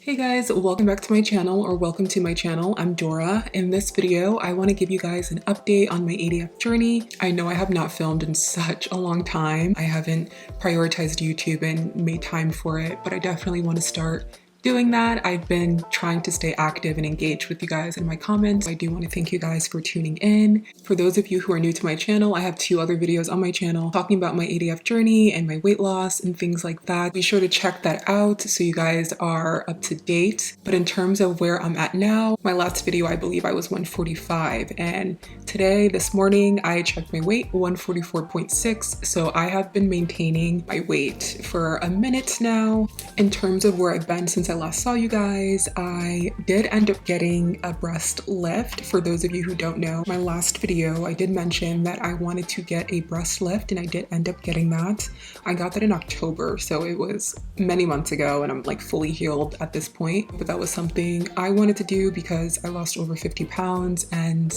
Hey guys, welcome back to my channel, or welcome to my channel. I'm Dora. In this video, I want to give you guys an update on my ADF journey. I know I have not filmed in such a long time. I haven't prioritized YouTube and made time for it, but I definitely want to start doing that. I've been trying to stay active and engaged with you guys in my comments. I do want to thank you guys for tuning in. For those of you who are new to my channel, I have 2 other videos on my channel talking about my ADF journey and my weight loss and things like that. Be sure to check that out so you guys are up to date. But in terms of where I'm at now, my last video, I believe I was 145, and today, this morning, I checked my weight, 144.6. So I have been maintaining my weight for a minute now. In terms of where I've been since I last saw you guys, I did end up getting a breast lift. For those of you who don't know, my last video I did mention that I wanted to get a breast lift, and I did end up getting that. I got that in October, so it was many months ago, and I'm like fully healed at this point. But that was something I wanted to do because I lost over 50 pounds, and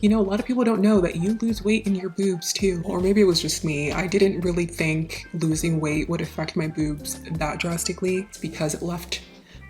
you know, a lot of people don't know that you lose weight in your boobs too. Or maybe it was just me. I didn't really think losing weight would affect my boobs that drastically because it left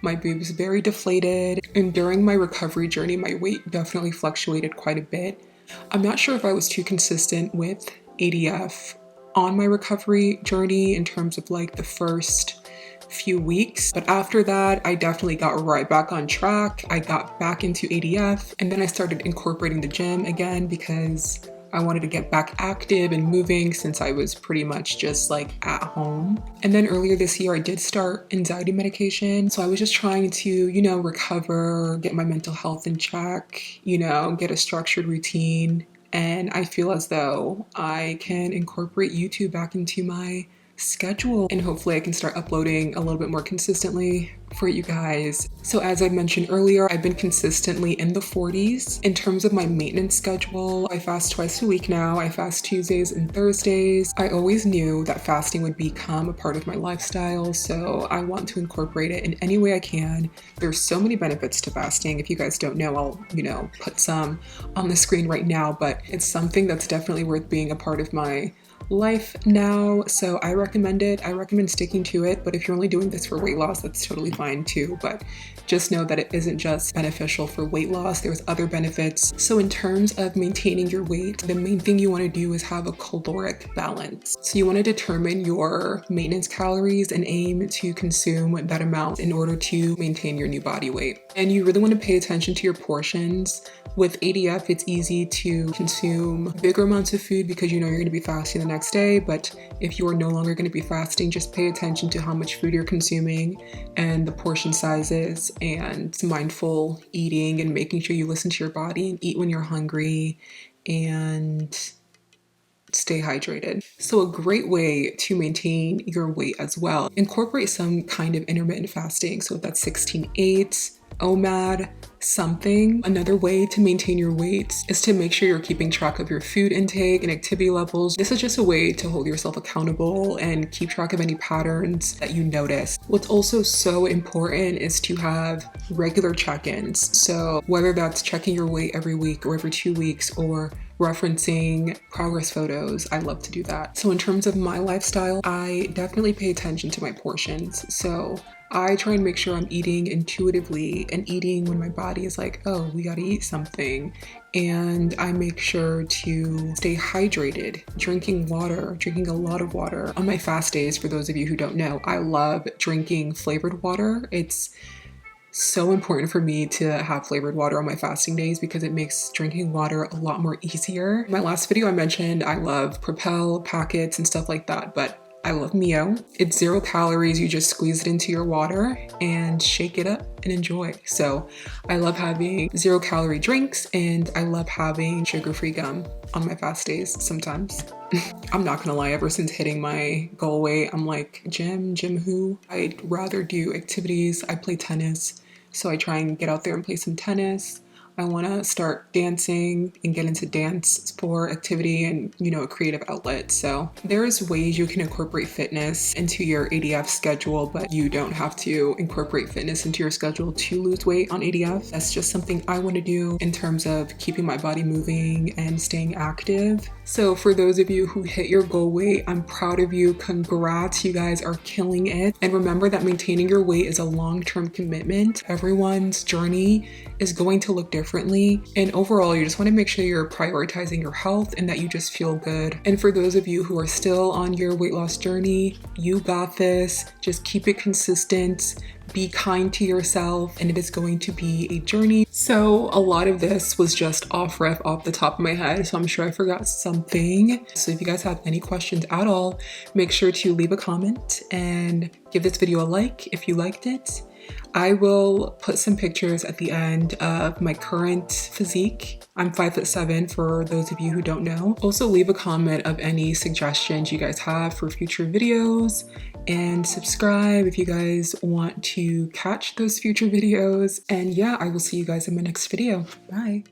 my boobs very deflated. And during my recovery journey, my weight definitely fluctuated quite a bit. I'm not sure if I was too consistent with ADF on my recovery journey in terms of like the first few weeks, but after that I definitely got right back on track. I got back into ADF, and then I started incorporating the gym again because I wanted to get back active and moving since I was pretty much just like at home. And then earlier this year I did start anxiety medication, so I was just trying to, you know, recover, get my mental health in check, you know, get a structured routine. And I feel as though I can incorporate YouTube back into my schedule, and hopefully I can start uploading a little bit more consistently for you guys. So as I mentioned earlier, I've been consistently in the 40s. In terms of my maintenance schedule, I fast twice a week now. I fast Tuesdays and Thursdays. I always knew that fasting would become a part of my lifestyle, so I want to incorporate it in any way I can. There's so many benefits to fasting. If you guys don't know, I'll, you know, put some on the screen right now, but it's something that's definitely worth being a part of my life now, so I recommend it. I recommend sticking to it, but if you're only doing this for weight loss, that's totally fine too. But just know that it isn't just beneficial for weight loss, there's other benefits. So in terms of maintaining your weight, the main thing you want to do is have a caloric balance. So you want to determine your maintenance calories and aim to consume that amount in order to maintain your new body weight. And you really want to pay attention to your portions. With ADF, it's easy to consume bigger amounts of food because you know you're going to be fasting the next day, but if you are no longer going to be fasting, just pay attention to how much food you're consuming and the portion sizes, and mindful eating and making sure you listen to your body and eat when you're hungry and stay hydrated. So a great way to maintain your weight as well, incorporate some kind of intermittent fasting. So that's 16/8, OMAD, something. Another way to maintain your weight is to make sure you're keeping track of your food intake and activity levels. This is just a way to hold yourself accountable and keep track of any patterns that you notice. What's also so important is to have regular check-ins. So whether that's checking your weight every week or every 2 weeks, or referencing progress photos, I love to do that. So in terms of my lifestyle, I definitely pay attention to my portions. So I try and make sure I'm eating intuitively and eating when my body is like, oh, we gotta eat something. And I make sure to stay hydrated, drinking water, drinking a lot of water. On my fast days, for those of you who don't know, I love drinking flavored water. It's so important for me to have flavored water on my fasting days because it makes drinking water a lot more easier. In my last video I mentioned I love Propel packets and stuff like that, but I love Mio. It's 0 calories. You just squeeze it into your water and shake it up and enjoy. So I love having 0 calorie drinks, and I love having sugar-free gum on my fast days sometimes. I'm not gonna lie, ever since hitting my goal weight, I'm like, gym who? I'd rather do activities. I play tennis, so I try and get out there and play some tennis. I want to start dancing and get into dance for activity and, a creative outlet. So there's ways you can incorporate fitness into your ADF schedule, but you don't have to incorporate fitness into your schedule to lose weight on ADF. That's just something I want to do in terms of keeping my body moving and staying active. So for those of you who hit your goal weight, I'm proud of you. Congrats, you guys are killing it. And remember that maintaining your weight is a long-term commitment. Everyone's journey is going to look differently. And overall, you just want to make sure you're prioritizing your health and that you just feel good. And for those of you who are still on your weight loss journey, you got this. Just keep it consistent. Be kind to yourself, and it is going to be a journey. So a lot of this was just off the top of my head, so I'm sure I forgot something. So if you guys have any questions at all, make sure to leave a comment and give this video a like if you liked it. I will put some pictures at the end of my current physique. I'm 5'7" for those of you who don't know. Also leave a comment of any suggestions you guys have for future videos, and subscribe if you guys want to catch those future videos. And yeah, I will see you guys in my next video. Bye.